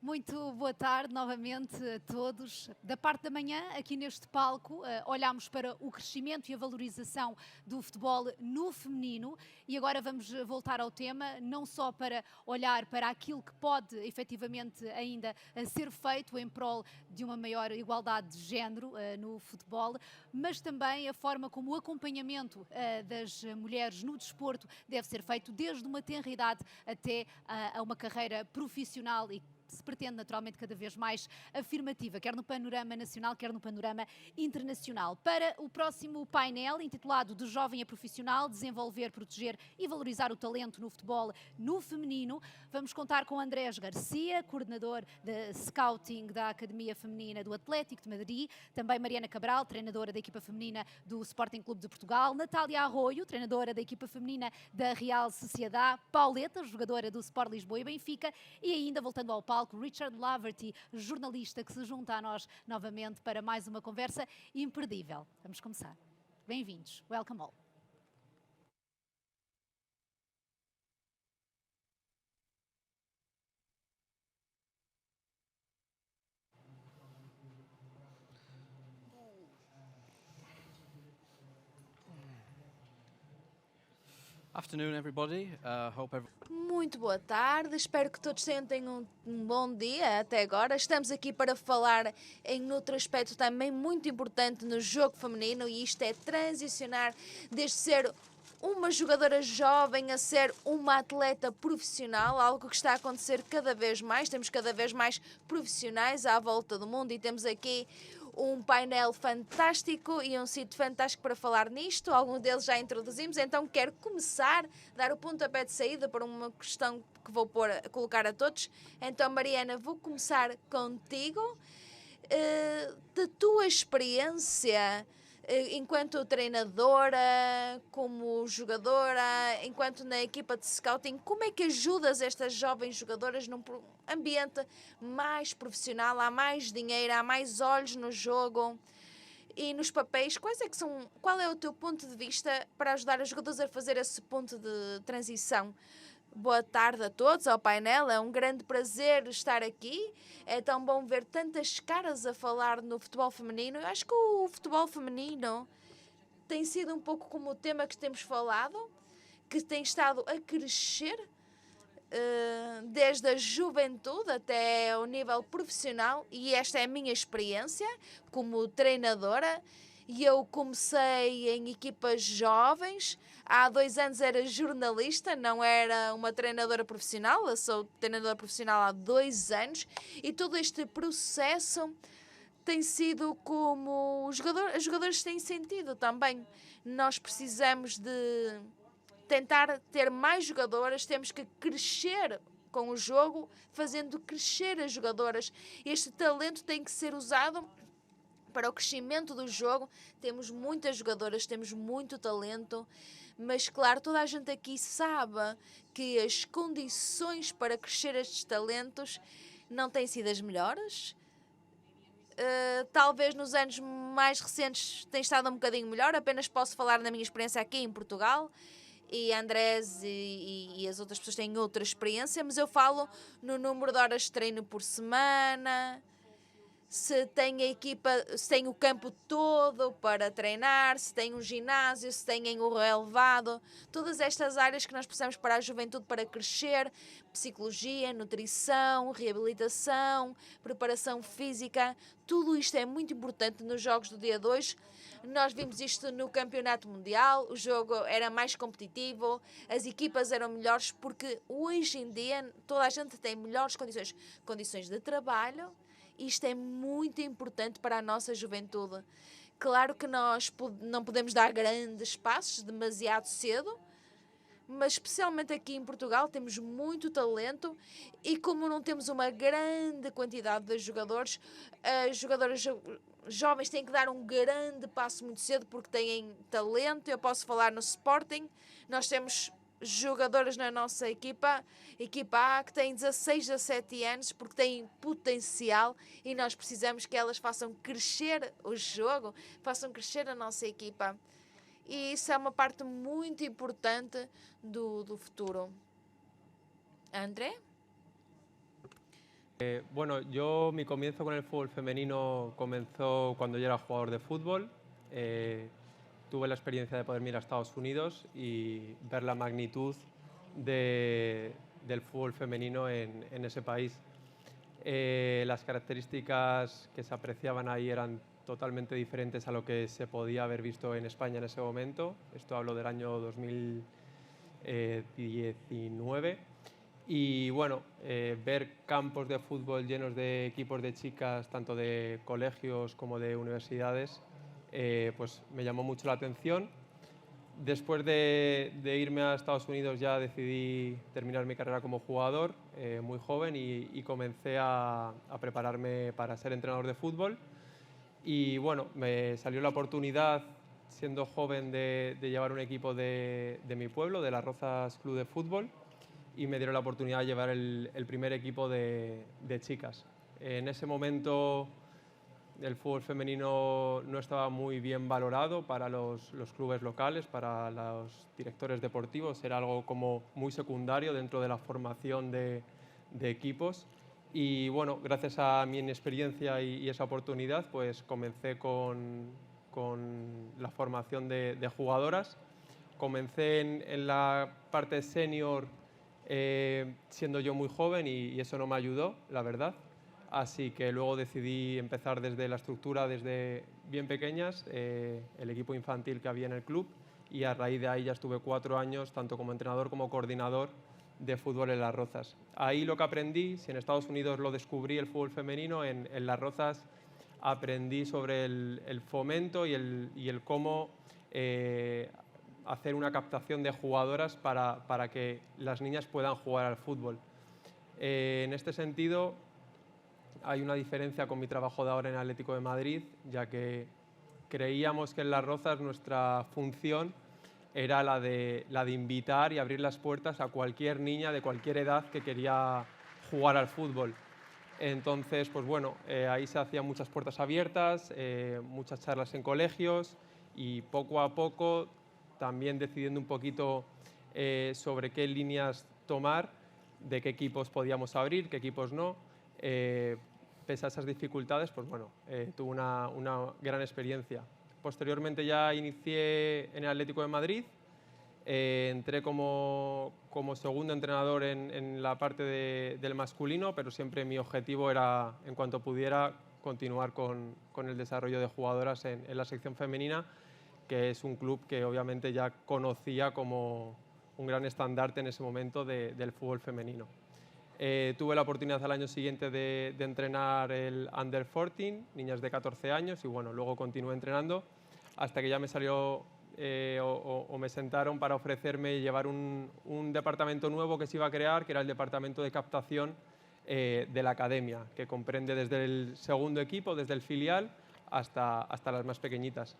Muito boa tarde novamente a todos. Da parte da manhã, aqui neste palco, olhámos para o crescimento e a valorização do futebol no feminino e agora vamos voltar ao tema, não só para olhar para aquilo que pode efetivamente ainda ser feito em prol de uma maior igualdade de género no futebol, mas também a forma como o acompanhamento das mulheres no desporto deve ser feito desde uma tenra idade até a uma carreira profissional e se pretende naturalmente cada vez mais afirmativa, quer no panorama nacional, quer no panorama internacional. Para o próximo painel, intitulado De Jovem a Profissional, Desenvolver, Proteger e Valorizar o Talento no Futebol no Feminino, vamos contar com Andrés Garcia, coordenador de Scouting da Academia Feminina do Atlético de Madrid, também Mariana Cabral, treinadora da equipa feminina do Sporting Clube de Portugal, Natália Arroio, treinadora da equipa feminina da Real Sociedade, Pauleta, jogadora do Sport Lisboa e Benfica, e ainda, voltando ao palco, Richard Laverty, jornalista que se junta a nós novamente para mais uma conversa imperdível. Vamos começar. Bem-vindos. Welcome all. Afternoon, everybody. Muito boa tarde, espero que todos tenham um bom dia até agora. Estamos aqui para falar em outro aspecto também muito importante no jogo feminino e isto é transicionar desde ser uma jogadora jovem a ser uma atleta profissional, algo que está a acontecer cada vez mais. Temos cada vez mais profissionais à volta do mundo e temos aqui um painel fantástico e um sítio fantástico para falar nisto. Alguns deles já introduzimos, então quero começar, dar o pontapé de saída para uma questão que vou colocar a todos. Então, Mariana, vou começar contigo. Da tua experiência enquanto treinadora, como jogadora, enquanto na equipa de scouting, como é que ajudas estas jovens jogadoras num ambiente mais profissional, há mais dinheiro, há mais olhos no jogo e nos papéis? Qual é o teu ponto de vista para ajudar as jogadoras a fazer esse ponto de transição? Boa tarde a todos, ao painel, é um grande prazer estar aqui, é tão bom ver tantas caras a falar no futebol feminino. Eu acho que o futebol feminino tem sido um pouco como o tema que temos falado, que tem estado a crescer desde a juventude até o nível profissional e esta é a minha experiência como treinadora. E eu comecei em equipas jovens. Há 2 anos era jornalista, não era uma treinadora profissional. Eu sou treinadora profissional há 2 anos. E todo este processo tem sido como os jogadores têm sentido também. Nós precisamos de tentar ter mais jogadoras, temos que crescer com o jogo, fazendo crescer as jogadoras. Este talento tem que ser usado para o crescimento do jogo. Temos muitas jogadoras, temos muito talento, mas claro, toda a gente aqui sabe que as condições para crescer estes talentos não têm sido as melhores. Talvez nos anos mais recentes tenha estado um bocadinho melhor, apenas posso falar na minha experiência aqui em Portugal. E Andrés e as outras pessoas têm outra experiência, mas eu falo no número de horas de treino por semana, se tem a equipa, se tem o campo todo para treinar, se tem um ginásio, se tem o relevado, todas estas áreas que nós precisamos para a juventude para crescer, psicologia, nutrição, reabilitação, preparação física, tudo isto é muito importante nos jogos do dia 2. Nós vimos isto no Campeonato Mundial, o jogo era mais competitivo, as equipas eram melhores porque hoje em dia toda a gente tem melhores condições de trabalho. Isto é muito importante para a nossa juventude. Claro que nós não podemos dar grandes passos demasiado cedo, mas especialmente aqui em Portugal temos muito talento e como não temos uma grande quantidade de jogadores, as jogadoras jovens têm que dar um grande passo muito cedo porque têm talento. Eu posso falar no Sporting, nós temos jogadoras na nossa equipa A, que têm 16, 17 anos, porque têm potencial e nós precisamos que elas façam crescer o jogo, façam crescer a nossa equipa. E isso é uma parte muito importante do futuro. André? Bueno, mi comienzo con el fútbol femenino comenzó cuando yo era jugador de fútbol. Tuve la experiencia de poder ir a Estados Unidos y ver la magnitud del fútbol femenino en ese país. Las características que se apreciaban ahí eran totalmente diferentes a lo que se podía haber visto en España en ese momento. Esto hablo del año 2019. Y bueno, ver campos de fútbol llenos de equipos de chicas, tanto de colegios como de universidades, pues me llamó mucho la atención. Después de irme a Estados Unidos ya decidí terminar mi carrera como jugador, muy joven, y comencé a prepararme para ser entrenador de fútbol. Y bueno, me salió la oportunidad, siendo joven, de llevar un equipo de mi pueblo, de Las Rozas Club de Fútbol, y me dieron la oportunidad de llevar el primer equipo de chicas. En ese momento el fútbol femenino no estaba muy bien valorado para los clubes locales, para los directores deportivos, era algo como muy secundario dentro de la formación de equipos. Y bueno, gracias a mi inexperiencia y esa oportunidad, pues comencé con la formación de jugadoras. Comencé en la parte senior siendo yo muy joven y eso no me ayudó, la verdad. Así que luego decidí empezar desde la estructura, desde bien pequeñas, el equipo infantil que había en el club, y a raíz de ahí ya estuve 4 años tanto como entrenador como coordinador de fútbol en Las Rozas. Ahí lo que aprendí, si en Estados Unidos lo descubrí el fútbol femenino, en Las Rozas aprendí sobre el fomento y el cómo hacer una captación de jugadoras para que las niñas puedan jugar al fútbol. En este sentido, hay una diferencia con mi trabajo de ahora en Atlético de Madrid, ya que creíamos que en Las Rozas nuestra función era la de invitar y abrir las puertas a cualquier niña de cualquier edad que quería jugar al fútbol. Entonces, pues bueno, ahí se hacían muchas puertas abiertas, muchas charlas en colegios, y poco a poco también decidiendo un poquito sobre qué líneas tomar, de qué equipos podíamos abrir, qué equipos no. Pese a esas dificultades, pues bueno, tuve una gran experiencia. Posteriormente ya inicié en el Atlético de Madrid, entré como segundo entrenador en la parte del masculino, pero siempre mi objetivo era, en cuanto pudiera, continuar con el desarrollo de jugadoras en la sección femenina, que es un club que obviamente ya conocía como un gran estandarte en ese momento del fútbol femenino. Tuve la oportunidad al año siguiente de entrenar el Under 14, niñas de 14 años, y bueno, luego continué entrenando hasta que ya me salió o me sentaron para ofrecerme llevar un departamento nuevo que se iba a crear, que era el departamento de captación de la academia, que comprende desde el segundo equipo, desde el filial, hasta las más pequeñitas.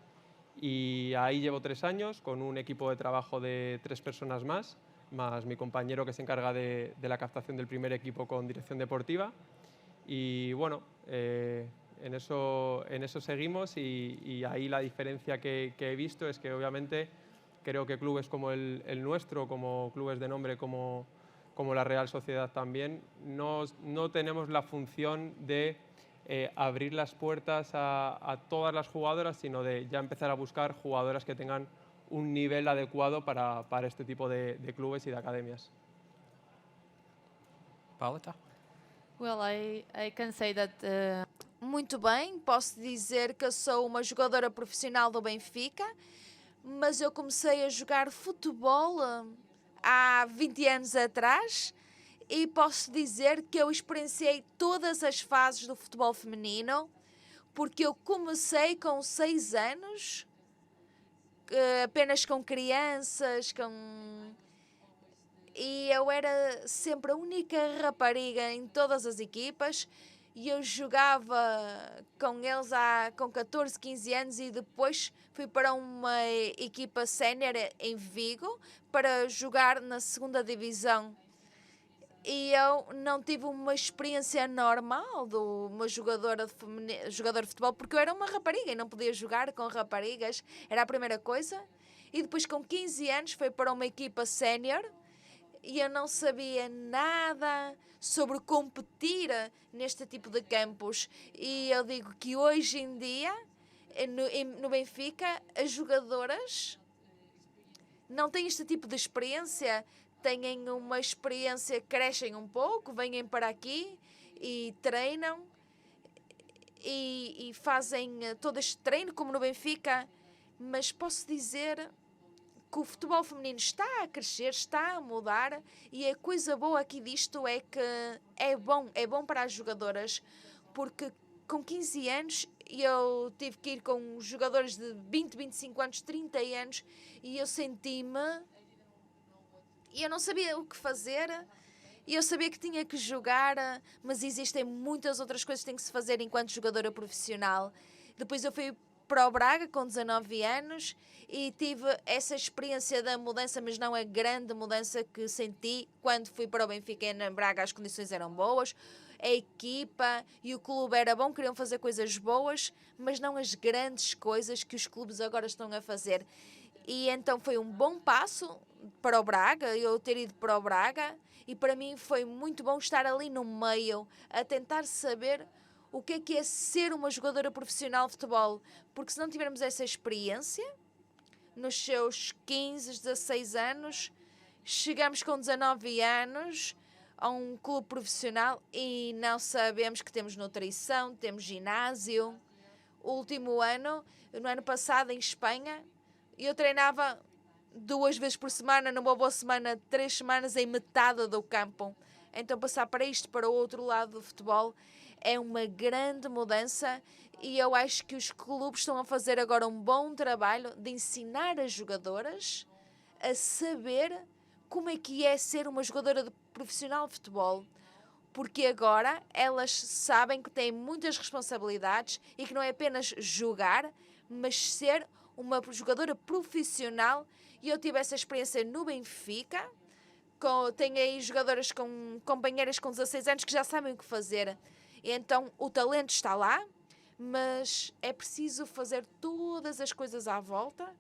Y ahí llevo 3 años con un equipo de trabajo de 3 personas más mi compañero que se encarga de la captación del primer equipo con dirección deportiva. Y bueno, en eso seguimos, y ahí la diferencia que he visto es que obviamente creo que clubes como el nuestro, como clubes de nombre como la Real Sociedad también, no tenemos la función de abrir las puertas a todas las jugadoras, sino de ya empezar a buscar jugadoras que tengan un nivel adecuado para este tipo de clubes y de academias. Paulita? Well, I can say that Muito bem, posso dizer que eu sou uma jogadora profissional do Benfica, mas eu comecei a jogar futebol há 20 anos atrás, e posso dizer que eu experienciei todas as fases do futebol feminino, porque eu comecei com 6 anos, apenas com crianças, e eu era sempre a única rapariga em todas as equipas, e eu jogava com eles com 14, 15 anos, e depois fui para uma equipa sénior em Vigo para jogar na segunda divisão. E eu não tive uma experiência normal de uma jogadora de futebol, porque eu era uma rapariga e não podia jogar com raparigas, era a primeira coisa. E depois, com 15 anos, fui para uma equipa sénior e eu não sabia nada sobre competir neste tipo de campos. E eu digo que hoje em dia, no Benfica, as jogadoras não têm este tipo de experiência, têm uma experiência, crescem um pouco, vêm para aqui e treinam e fazem todo este treino como no Benfica, mas posso dizer que o futebol feminino está a crescer, está a mudar, e a coisa boa aqui disto é que é bom para as jogadoras, porque com 15 anos eu tive que ir com jogadores de 20, 25 anos, 30 anos, e eu senti-me, e eu não sabia o que fazer, e eu sabia que tinha que jogar, mas existem muitas outras coisas que tem que se fazer enquanto jogadora profissional. Depois eu fui para o Braga com 19 anos e tive essa experiência da mudança, mas não a grande mudança que senti quando fui para o Benfica. Na Braga as condições eram boas, a equipa e o clube era bom, queriam fazer coisas boas, mas não as grandes coisas que os clubes agora estão a fazer. E então foi um bom passo para o Braga, eu ter ido para o Braga, e para mim foi muito bom estar ali no meio, a tentar saber o que é ser uma jogadora profissional de futebol, porque se não tivermos essa experiência, nos seus 15, 16 anos, chegamos com 19 anos a um clube profissional e não sabemos que temos nutrição, temos ginásio. O último ano, no ano passado em Espanha, eu treinava 2 vezes por semana, numa boa semana, 3 semanas em metade do campo. Então passar para isto, para o outro lado do futebol, é uma grande mudança, e eu acho que os clubes estão a fazer agora um bom trabalho de ensinar as jogadoras a saber como é que é ser uma jogadora profissional de futebol, porque agora elas sabem que têm muitas responsabilidades e que não é apenas jogar, mas ser uma jogadora profissional. E eu tive essa experiência no Benfica, tenho aí jogadoras companheiras com 16 anos que já sabem o que fazer. E então o talento está lá, mas é preciso fazer todas as coisas à volta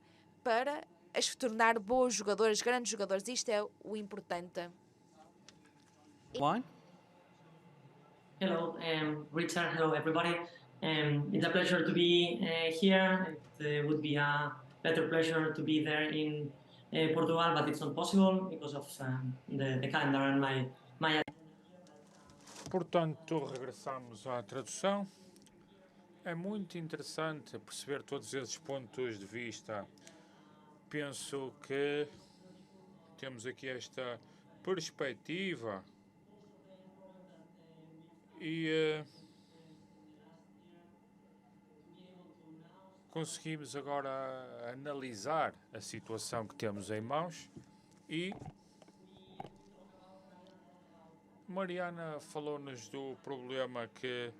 para as tornar boas jogadoras, grandes jogadoras. Isto é o importante. Line? Hello, Richard. Hello, everybody. It's a pleasure to be here. It would be a better pleasure to be there in Portugal, but it's not possible because of the calendar and my. Portanto, regressamos à tradução. É muito interessante perceber todos esses pontos de vista. Penso que temos aqui esta perspectiva e conseguimos agora analisar a situação que temos em mãos e Mariana falou-nos do problema que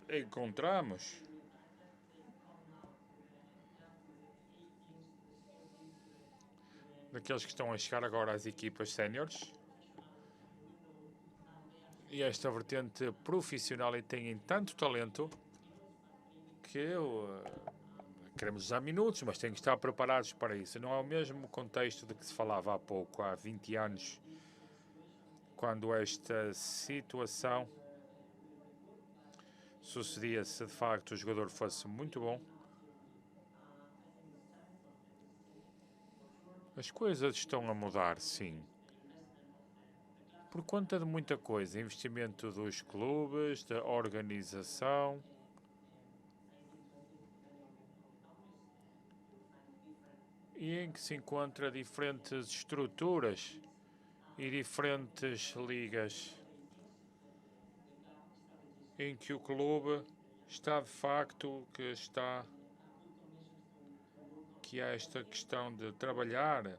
encontramos. Daqueles que estão a chegar agora às equipas séniores. E esta vertente profissional e têm tanto talento que queremos usar minutos, mas têm que estar preparados para isso. Não é o mesmo contexto de que se falava há pouco, há 20 anos, quando esta situação sucedia se de facto o jogador fosse muito bom. As coisas estão a mudar, sim. Por conta de muita coisa, investimento dos clubes, da organização. E em que se encontra diferentes estruturas e diferentes ligas em que o clube está de facto que há esta questão de trabalhar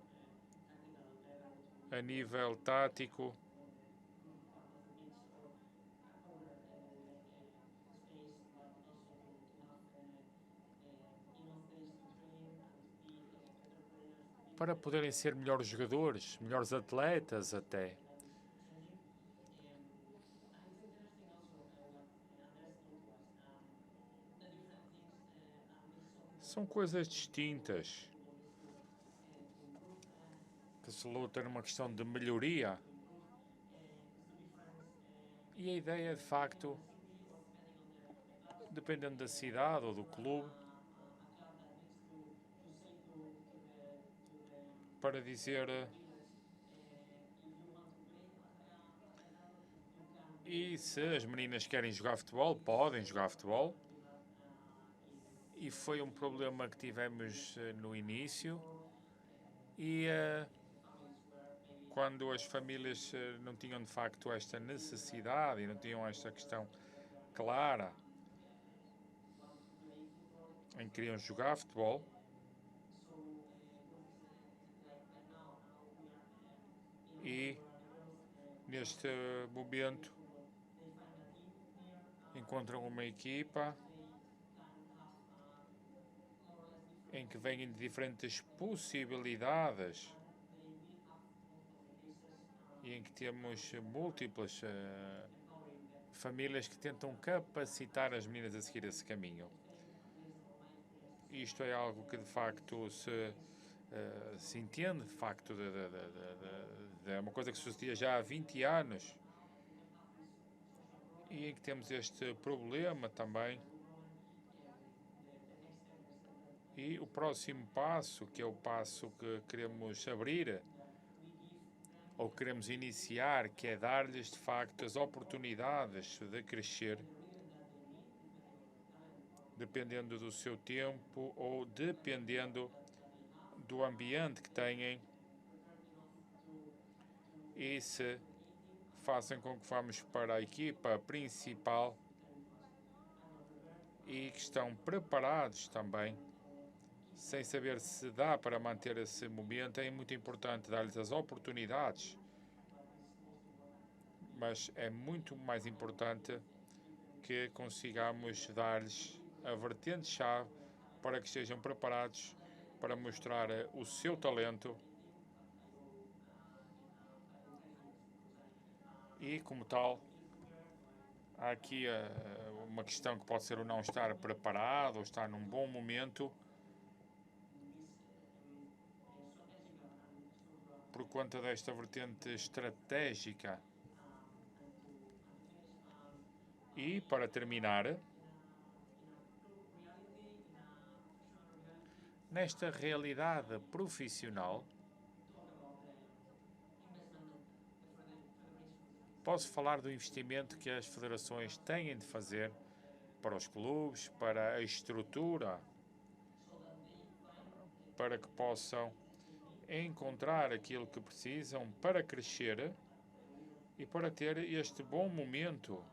a nível tático para poderem ser melhores jogadores, melhores atletas até. São coisas distintas que se absoluta numa questão de melhoria. E a ideia, de facto, dependendo da cidade ou do clube, para dizer e se as meninas querem jogar futebol, podem jogar futebol. E foi um problema que tivemos no início. E quando as famílias não tinham de facto esta necessidade e não tinham esta questão clara em que queriam jogar futebol, e neste momento encontram uma equipa em que vêm de diferentes possibilidades e em que temos múltiplas famílias que tentam capacitar as meninas a seguir esse caminho. Isto é algo que de facto se entende, de facto, é uma coisa que sucedia já há 20 anos e em que temos este problema também. E o próximo passo, que é o passo que queremos abrir ou queremos iniciar, que é dar-lhes de facto as oportunidades de crescer, dependendo do seu tempo ou dependendo do ambiente que têm, e se façam com que vamos para a equipa principal e que estão preparados também, sem saber se dá para manter esse momento. É muito importante dar-lhes as oportunidades, mas é muito mais importante que consigamos dar-lhes a vertente-chave para que estejam preparados para mostrar o seu talento e, como tal, há aqui uma questão que pode ser o não estar preparado ou estar num bom momento por conta desta vertente estratégica. E, para terminar, nesta realidade profissional, posso falar do investimento que as federações têm de fazer para os clubes, para a estrutura, para que possam encontrar aquilo que precisam para crescer e para ter este bom momento.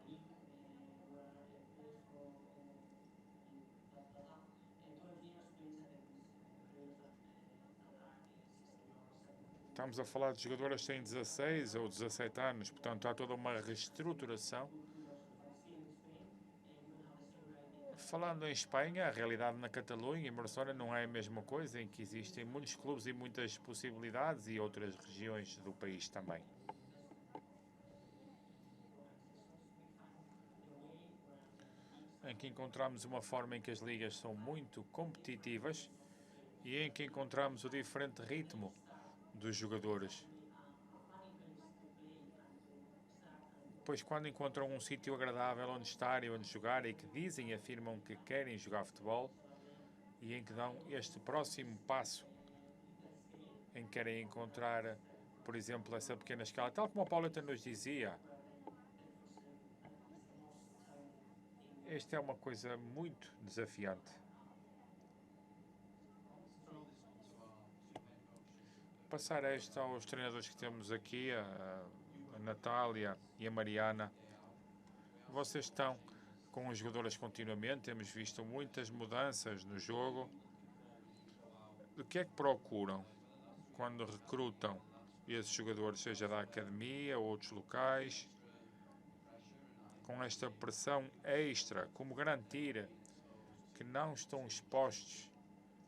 Estamos a falar de jogadoras que têm 16 ou 17 anos, portanto há toda uma reestruturação. Falando em Espanha, a realidade na Catalunha e Barcelona não é a mesma coisa, em que existem muitos clubes e muitas possibilidades, e outras regiões do país também. Em que encontramos uma forma em que as ligas são muito competitivas e em que encontramos o diferente ritmo dos jogadores. Pois quando encontram um sítio agradável onde estar e onde jogar e que dizem e afirmam que querem jogar futebol e em que dão este próximo passo, em que querem encontrar, por exemplo, essa pequena escala, tal como a Pauleta nos dizia, esta é uma coisa muito desafiante. Passar esta aos treinadores que temos aqui, a Natália e a Mariana. Vocês estão com as jogadoras continuamente, temos visto muitas mudanças no jogo. O que é que procuram quando recrutam esses jogadores, seja da academia ou outros locais, com esta pressão extra? Como garantir que não estão expostos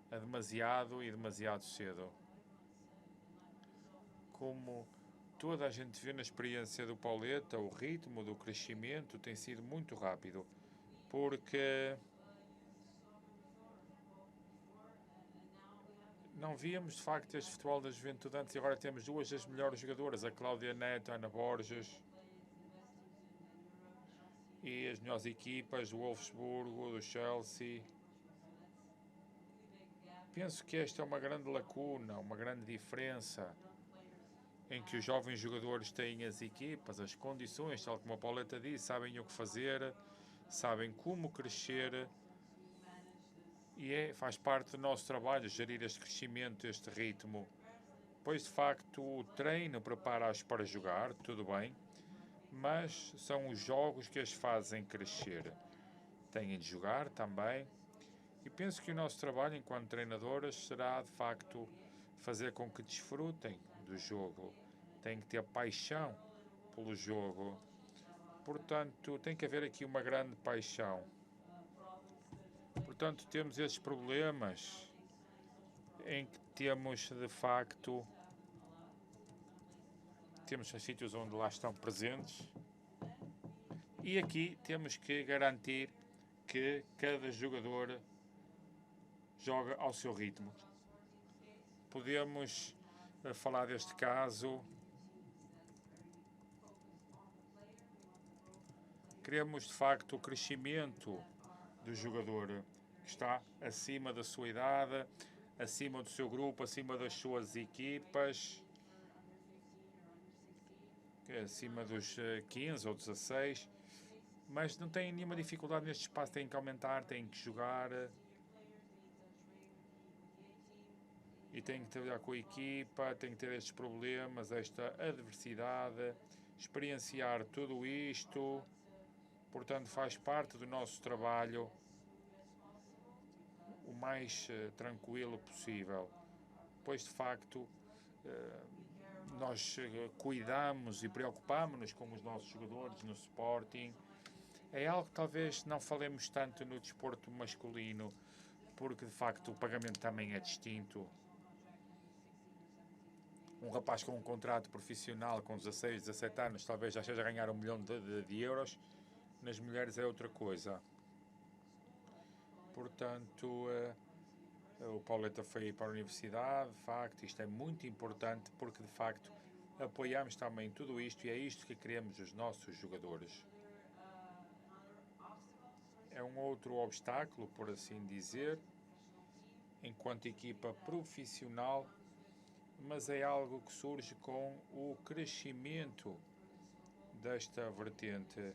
a demasiado e demasiado cedo? Como toda a gente vê na experiência do Pauleta, o ritmo do crescimento tem sido muito rápido, porque Não víamos de facto este futebol da juventude antes e agora temos duas das melhores jogadoras, a Cláudia Neto, a Ana Borges, e as melhores equipas do Wolfsburgo, do Chelsea. Penso que esta é uma grande lacuna, uma grande diferença em que os jovens jogadores têm as equipas, as condições, tal como a Pauleta disse, sabem o que fazer, sabem como crescer e faz parte do nosso trabalho gerir este crescimento, este ritmo. Pois de facto o treino prepara-os para jogar, tudo bem, mas são os jogos que as fazem crescer. Têm de jogar também e penso que o nosso trabalho enquanto treinadoras será de facto fazer com que desfrutem do jogo. Têm que ter paixão pelo jogo. Portanto, tem que haver aqui uma grande paixão. Portanto, temos esses problemas em que temos de facto temos os sítios onde lá estão presentes e aqui temos que garantir que cada jogador joga ao seu ritmo. Podemos falar deste caso. Queremos de facto o crescimento do jogador que está acima da sua idade, acima do seu grupo, acima das suas equipas, acima dos 15 ou 16, mas não têm nenhuma dificuldade neste espaço, têm que aumentar, têm que jogar e têm que trabalhar com a equipa, têm que ter estes problemas, esta adversidade, experienciar tudo isto. Portanto, faz parte do nosso trabalho o mais tranquilo possível, pois de facto nós cuidamos e preocupamos-nos com os nossos jogadores no Sporting. É algo que talvez não falemos tanto no desporto masculino, porque de facto o pagamento também é distinto. Um rapaz com um contrato profissional com 16, 17 anos talvez já esteja a ganhar 1 milhão de euros. Nas mulheres é outra coisa. Portanto, o Pauleta foi para a universidade, de facto, isto é muito importante porque, de facto, apoiamos também tudo isto e é isto que queremos os nossos jogadores. É um outro obstáculo, por assim dizer, enquanto equipa profissional, mas é algo que surge com o crescimento desta vertente.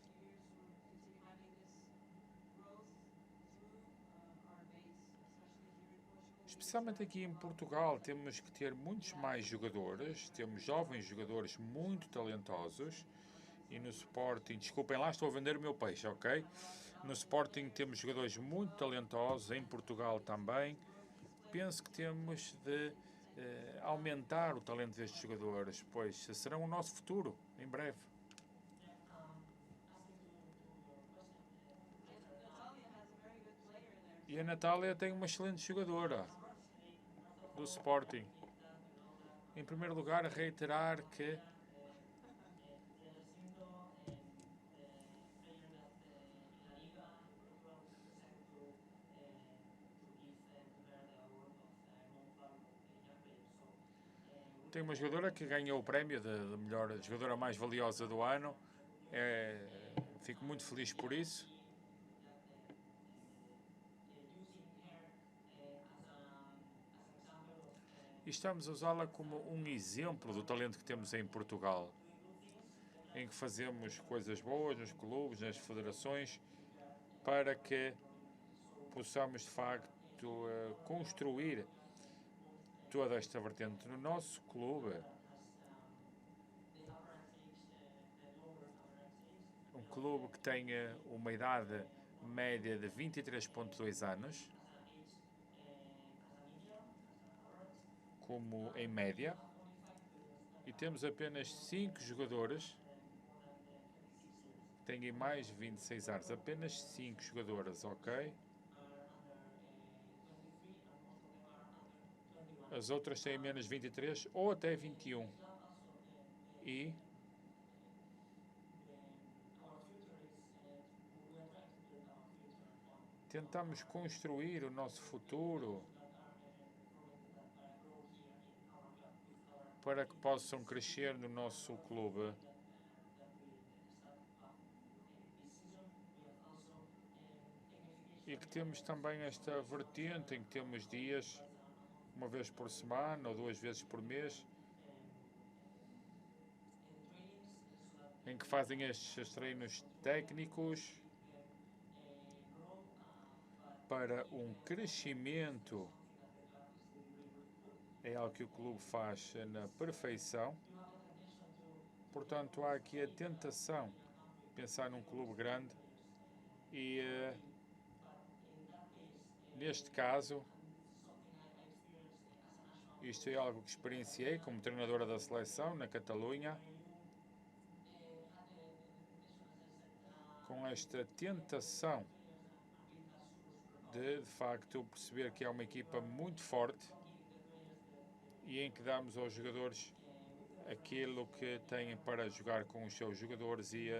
Especialmente aqui em Portugal, temos que ter muitos mais jogadores, temos jovens jogadores muito talentosos e no Sporting, desculpem lá, estou a vender o meu peixe, ok? No Sporting temos jogadores muito talentosos, em Portugal também. Penso que temos de aumentar o talento destes jogadores, pois serão o nosso futuro, em breve. E a Natália tem uma excelente jogadora do Sporting. Em primeiro lugar, reiterar que tem uma jogadora que ganhou o prémio de melhor jogadora mais valiosa do ano. Fico muito feliz por isso. E estamos a usá-la como um exemplo do talento que temos em Portugal, em que fazemos coisas boas nos clubes, nas federações, para que possamos de facto construir toda esta vertente no nosso clube. Um clube que tenha uma idade média de 23,2 anos, como em média, e temos apenas 5 jogadores que têm mais de 26 anos, apenas 5 jogadoras, ok? As outras têm menos 23 ou até 21. E tentamos construir o nosso futuro para que possam crescer no nosso clube. E que temos também esta vertente em que temos dias, uma vez por semana ou 2 vezes por mês, em que fazem estes treinos técnicos para um crescimento. É algo que o clube faz na perfeição. Portanto, há aqui a tentação de pensar num clube grande e, neste caso, isto é algo que experienciei como treinadora da seleção na Catalunha, com esta tentação de facto, perceber que é uma equipa muito forte e em que damos aos jogadores aquilo que têm para jogar com os seus jogadores e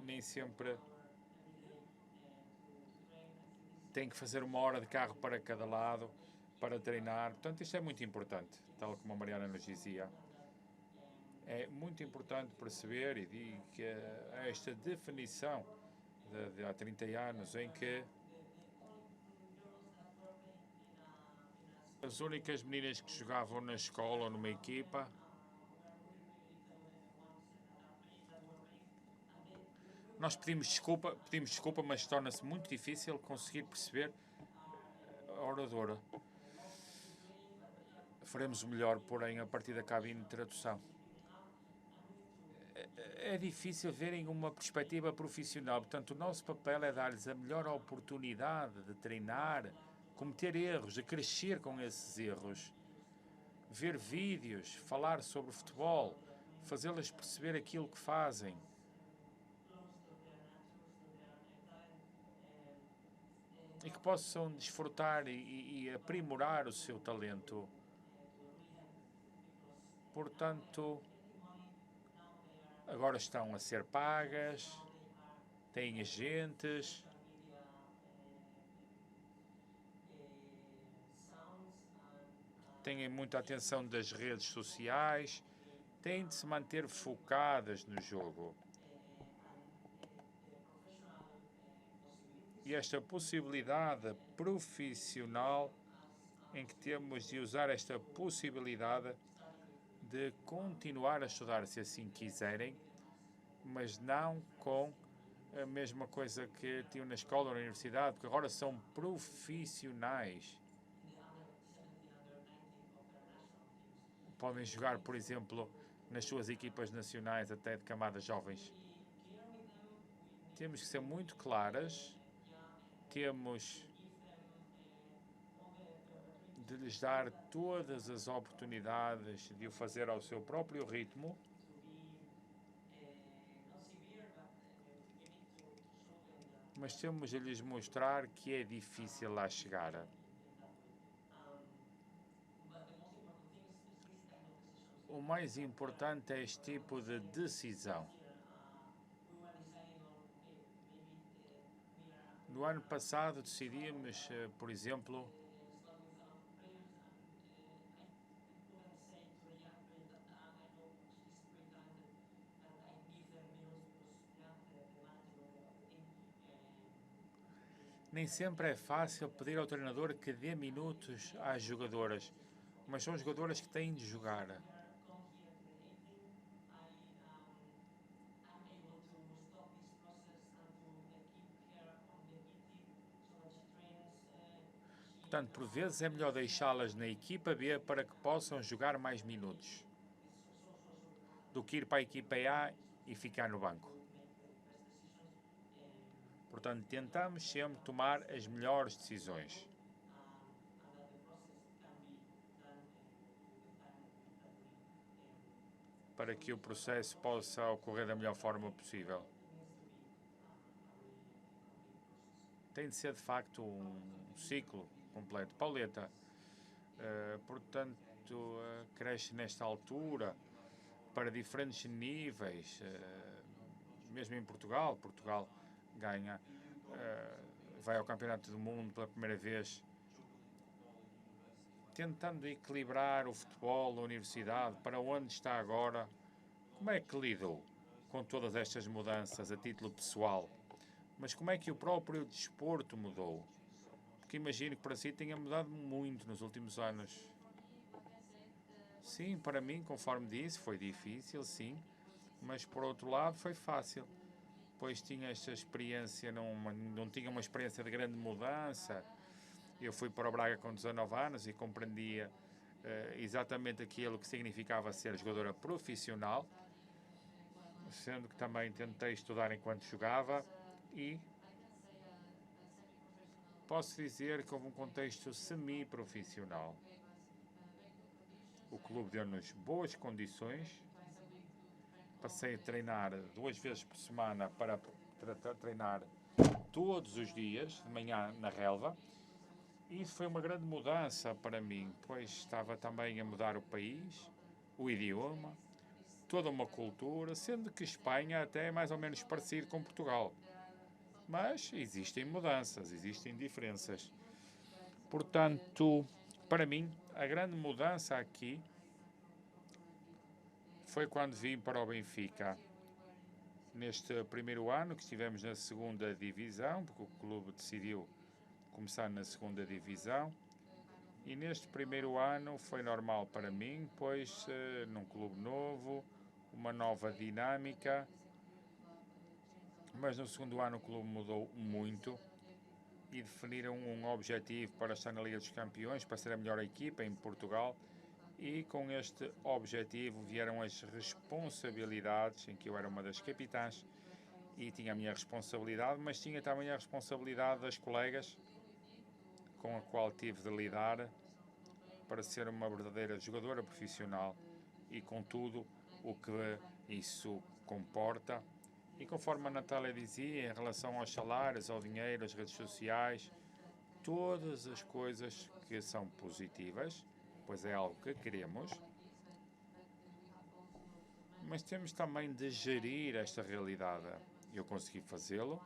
nem sempre têm que fazer 1 hora de carro para cada lado para treinar. Portanto, isto é muito importante, tal como a Mariana nos dizia. É muito importante perceber e que esta definição de há 30 anos em que as únicas meninas que jogavam na escola ou numa equipa nós pedimos desculpa, mas torna-se muito difícil conseguir perceber a oradora. Faremos o melhor, porém, a partir da cabine de tradução. É difícil verem uma perspectiva profissional, portanto, o nosso papel é dar-lhes a melhor oportunidade de treinar, cometer erros, de crescer com esses erros, ver vídeos, falar sobre futebol, fazê-las perceber aquilo que fazem. E que possam desfrutar e aprimorar o seu talento. Portanto, agora estão a ser pagas, têm agentes, têm muita atenção das redes sociais, têm de se manter focadas no jogo. E esta possibilidade profissional em que temos de usar esta possibilidade de continuar a estudar, se assim quiserem, mas não com a mesma coisa que tinham na escola ou na universidade, porque agora são profissionais. Podem jogar, por exemplo, nas suas equipas nacionais até de camadas jovens. Temos que ser muito claras, temos de lhes dar todas as oportunidades de o fazer ao seu próprio ritmo. Mas temos de lhes mostrar que é difícil lá chegar. O mais importante é este tipo de decisão. No ano passado decidimos, por exemplo, nem sempre é fácil pedir ao treinador que dê minutos às jogadoras, mas são jogadoras que têm de jogar. Portanto, por vezes é melhor deixá-las na equipa B para que possam jogar mais minutos, do que ir para a equipa A e ficar no banco. Portanto, tentamos sempre tomar as melhores decisões. Para que o processo possa ocorrer da melhor forma possível. Tem de ser, de facto, um ciclo completo. Pauleta, portanto, cresce nesta altura para diferentes níveis, mesmo em Portugal. Portugal ganha, vai ao Campeonato do Mundo pela primeira vez tentando equilibrar o futebol, a universidade, para onde está agora, como é que lidou com todas estas mudanças a título pessoal? Mas como é que o próprio desporto mudou? Porque imagino que para si tenha mudado muito nos últimos anos. Sim, para mim, conforme disse, foi difícil, sim, mas por outro lado foi fácil, pois tinha esta experiência, não tinha uma experiência de grande mudança. Eu fui para o Braga com 19 anos e compreendia exatamente aquilo que significava ser jogadora profissional, sendo que também tentei estudar enquanto jogava e posso dizer que houve um contexto semi-profissional. O clube deu-nos boas condições. Passei a treinar 2 vezes por semana para treinar todos os dias, de manhã na relva. E isso foi uma grande mudança para mim, pois estava também a mudar o país, o idioma, toda uma cultura, sendo que Espanha até é mais ou menos parecido com Portugal. Mas existem mudanças, existem diferenças. Portanto, para mim, a grande mudança aqui foi quando vim para o Benfica. Neste primeiro ano que estivemos na segunda divisão, porque o clube decidiu começar na segunda divisão. E neste primeiro ano foi normal para mim, pois num clube novo, uma nova dinâmica. Mas no segundo ano o clube mudou muito e definiram um objetivo para estar na Liga dos Campeões, para ser a melhor equipa em Portugal. E com este objetivo vieram as responsabilidades, em que eu era uma das capitãs e tinha a minha responsabilidade, mas tinha também a responsabilidade das colegas com a qual tive de lidar para ser uma verdadeira jogadora profissional e com tudo o que isso comporta. E conforme a Natália dizia, em relação aos salários, ao dinheiro, às redes sociais, todas as coisas que são positivas, pois é algo que queremos, mas temos também de gerir esta realidade. Eu consegui fazê-lo,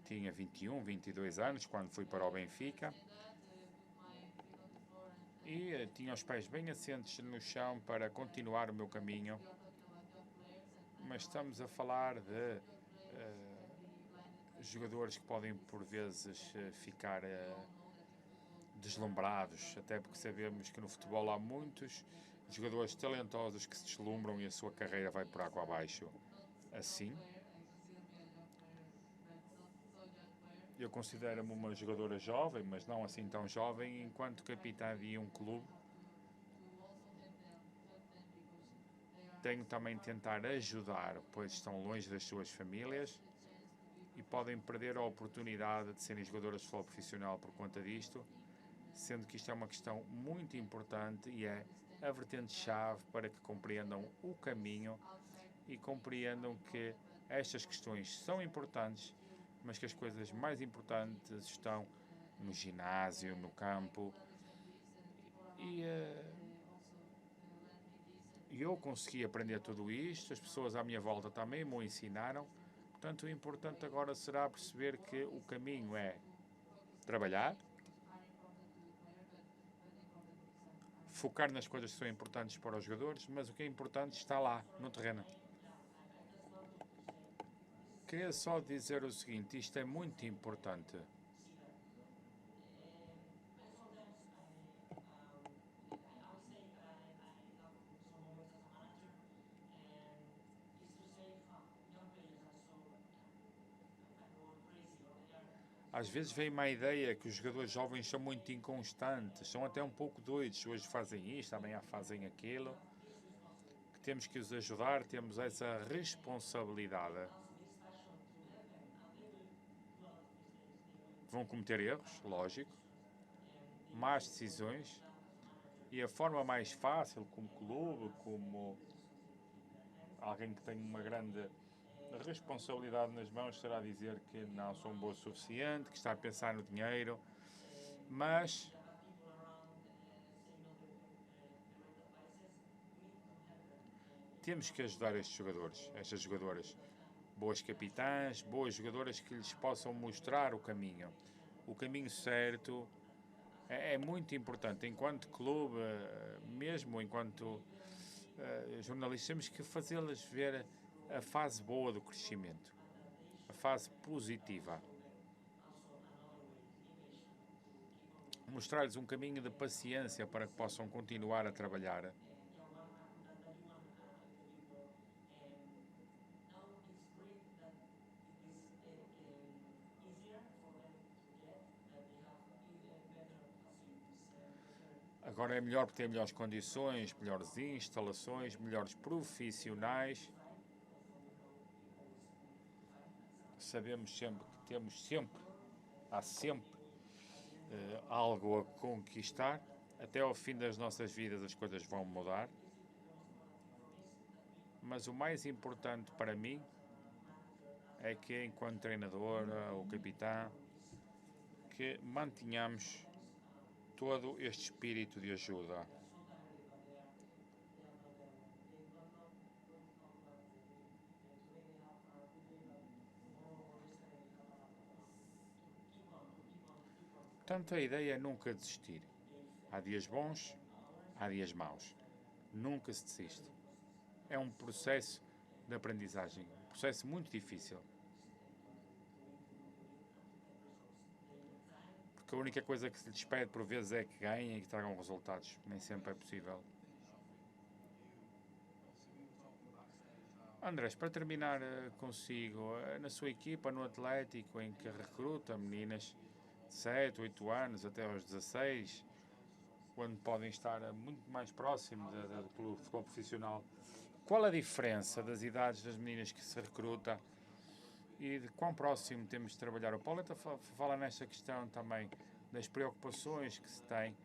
tinha 21, 22 anos quando fui para o Benfica e tinha os pés bem assentes no chão para continuar o meu caminho, mas estamos a falar de jogadores que podem por vezes ficar deslumbrados, até porque sabemos que no futebol há muitos jogadores talentosos que se deslumbram e a sua carreira vai por água abaixo. Assim, eu considero-me uma jogadora jovem, mas não assim tão jovem, enquanto capitã de um clube. Tenho também de tentar ajudar, pois estão longe das suas famílias e podem perder a oportunidade de serem jogadoras de futebol profissional por conta disto, sendo que isto é uma questão muito importante e é a vertente-chave para que compreendam o caminho e compreendam que estas questões são importantes, mas que as coisas mais importantes estão no ginásio, no campo. E eu consegui aprender tudo isto, as pessoas à minha volta também me ensinaram. Portanto, o importante agora será perceber que o caminho é trabalhar, focar nas coisas que são importantes para os jogadores, mas o que é importante está lá, no terreno. Queria só dizer o seguinte, isto é muito importante. Às vezes vem-me a ideia que os jogadores jovens são muito inconstantes, são até um pouco doidos. Hoje fazem isto, amanhã fazem aquilo. Que temos que os ajudar, temos essa responsabilidade. Vão cometer erros, lógico, más decisões. E a forma mais fácil, como clube, como alguém que tem uma grande responsabilidade nas mãos, será dizer que não são boas o suficiente, que está a pensar no dinheiro, mas temos que ajudar estes jogadores, estas jogadoras, boas capitãs, boas jogadoras que lhes possam mostrar o caminho certo É muito importante, enquanto clube, mesmo enquanto jornalistas, temos que fazê-las ver a fase boa do crescimento, a fase positiva. Mostrar-lhes um caminho de paciência para que possam continuar a trabalhar. Agora é melhor porque tem melhores condições, melhores instalações, melhores profissionais. Sabemos sempre que há sempre algo a conquistar. Até ao fim das nossas vidas as coisas vão mudar. Mas o mais importante para mim é que, enquanto treinador ou capitão, que mantenhamos todo este espírito de ajuda. Portanto, a ideia é nunca desistir. Há dias bons, há dias maus. Nunca se desiste. É um processo de aprendizagem, um processo muito difícil. Porque a única coisa que se lhes pede por vezes é que ganhem e que tragam resultados. Nem sempre é possível. Andrés, para terminar consigo, na sua equipa, no Atlético, em que recruta meninas de 7, 8 anos até aos 16, quando podem estar muito mais próximos do futebol profissional, qual a diferença das idades das meninas que se recruta e de quão próximo temos de trabalhar? O Paulo fala nesta questão também das preocupações que se tem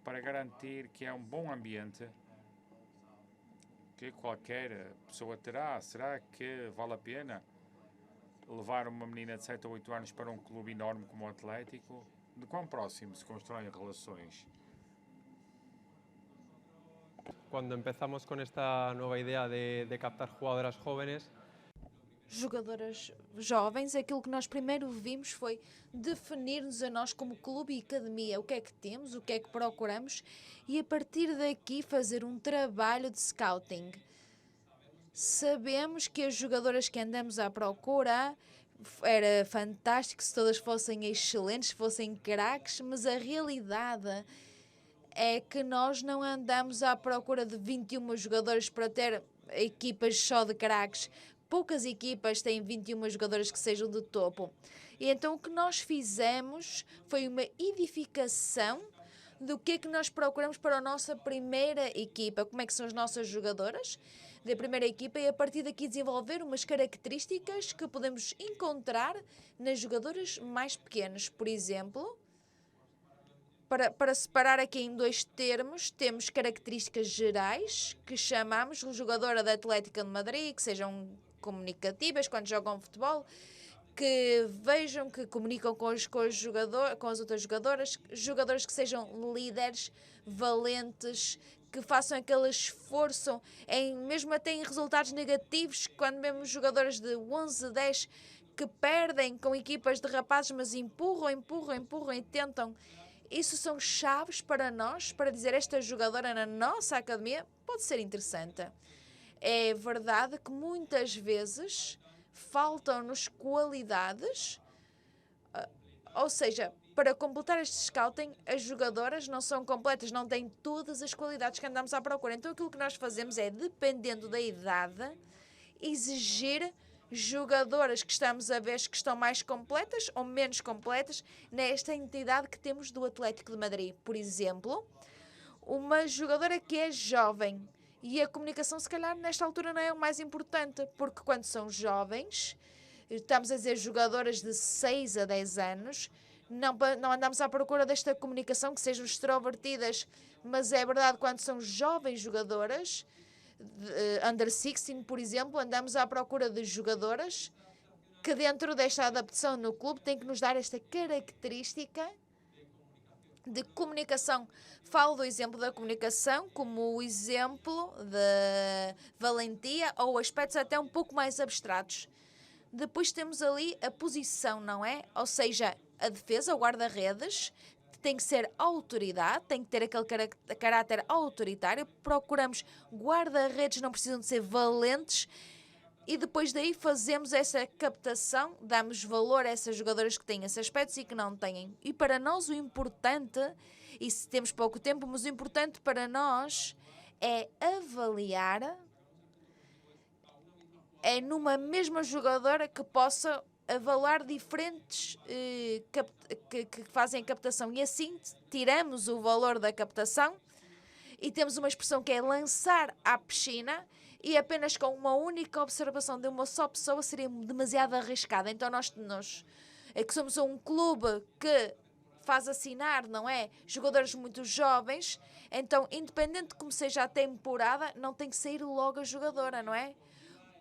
para garantir que é um bom ambiente que qualquer pessoa terá. Será que vale a pena levar uma menina de 7 ou 8 anos para um clube enorme como o Atlético? De quão próximo se constroem relações? Cuando empezamos con esta nueva idea de captar jugadoras jóvenes, Jogadoras jovens, aquilo que nós primeiro vimos foi definir-nos a nós como clube e academia, o que é que temos, o que é que procuramos, e a partir daqui fazer um trabalho de scouting. Sabemos que as jogadoras que andamos à procura era fantástico se todas fossem excelentes, fossem craques, mas a realidade é que nós não andamos à procura de 21 jogadores para ter equipas só de craques. Poucas equipas têm 21 jogadoras que sejam de topo. E então o que nós fizemos foi uma edificação do que é que nós procuramos para a nossa primeira equipa, como é que são as nossas jogadoras da primeira equipa, e a partir daqui desenvolver umas características que podemos encontrar nas jogadoras mais pequenas. Por exemplo, para separar aqui em dois termos, temos características gerais, que chamamos de jogadora da Atlético de Madrid, que sejam comunicativas quando jogam futebol, que vejam que comunicam com as outras jogadoras que sejam líderes, valentes, que façam aquele esforço, mesmo até em resultados negativos, quando vemos jogadoras de 11, 10 que perdem com equipas de rapazes, mas empurram e tentam. Isso são chaves para nós, para dizer esta jogadora na nossa academia pode ser interessante. É verdade que muitas vezes faltam-nos qualidades, ou seja, para completar este scouting, as jogadoras não são completas, não têm todas as qualidades que andamos à procura. Então aquilo que nós fazemos é, dependendo da idade, exigir jogadoras que estamos a ver que estão mais completas ou menos completas nesta entidade que temos do Atlético de Madrid. Por exemplo, uma jogadora que é jovem, e a comunicação se calhar nesta altura não é o mais importante, porque quando são jovens, estamos a dizer jogadoras de 6 a 10 anos, não andamos à procura desta comunicação que sejam extrovertidas, mas é verdade, quando são jovens jogadoras, under 16, por exemplo, andamos à procura de jogadoras que dentro desta adaptação no clube têm que nos dar esta característica de comunicação. Falo do exemplo da comunicação como o exemplo de valentia ou aspectos até um pouco mais abstratos. Depois temos ali a posição, não é? Ou seja, a defesa, o guarda-redes, tem que ser autoridade, tem que ter aquele caráter autoritário. Procuramos guarda-redes, não precisam de ser valentes. E depois daí fazemos essa captação, damos valor a essas jogadoras que têm esses aspectos e que não têm. E para nós o importante, e se temos pouco tempo, mas o importante para nós é avaliar, é numa mesma jogadora que possa avaliar diferentes que fazem a captação. E assim tiramos o valor da captação e temos uma expressão que é lançar à piscina, e apenas com uma única observação de uma só pessoa seria demasiado arriscada. Então nós é que somos um clube que faz assinar, não é? Jogadores muito jovens, então independente de como seja a temporada, não tem que sair logo a jogadora, não é?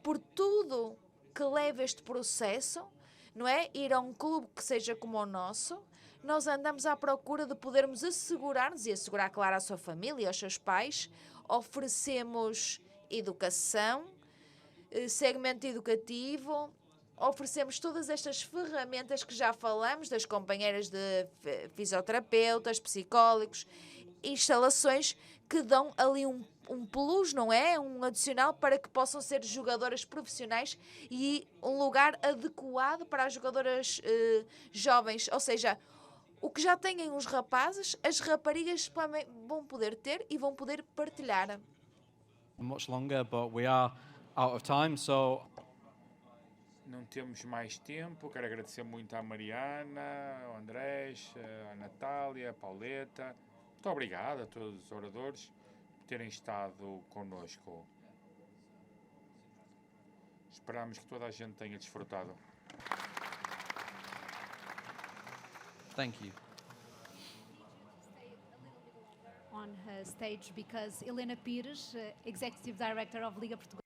Por tudo que leva este processo, não é? Ir a um clube que seja como o nosso, nós andamos à procura de podermos assegurar-nos e assegurar, claro, a sua família, aos seus pais. Oferecemos educação, segmento educativo, oferecemos todas estas ferramentas que já falamos, das companheiras de fisioterapeutas, psicólogos, instalações que dão ali um plus, não é? Um adicional para que possam ser jogadoras profissionais e um lugar adequado para as jogadoras jovens, ou seja, o que já têm os rapazes, as raparigas também vão poder ter e vão poder partilhar. Much longer, but we are out of time, so Não temos mais tempo. Quero agradecer muito à Mariana, ao Andrés, à Natália, à Pauleta. Muito obrigado a todos os oradores por terem estado connosco. Esperamos que toda a gente tenha desfrutado. thank you. On stage because Helena Pires, Executive Director of Liga Portugal.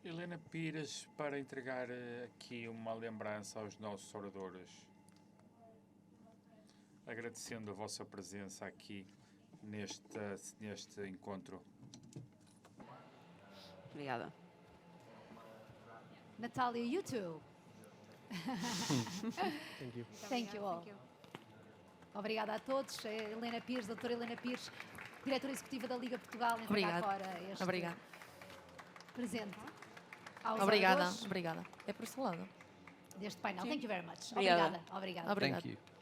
Helena Pires, para entregar aqui uma lembrança aos nossos oradores, agradecendo a vossa presença aqui neste encontro. Obrigada. Natália, you too. Thank you. Thank you all. Obrigada a todos. A Helena Pires, a doutora Helena Pires, diretora executiva da Liga Portugal, entregar Obrigada. agora este Obrigada. presente aos Obrigada. oradores Obrigada. É por esse lado. deste painel. Thank you very much. Obrigada. Obrigada. Obrigada. Obrigada. Thank you.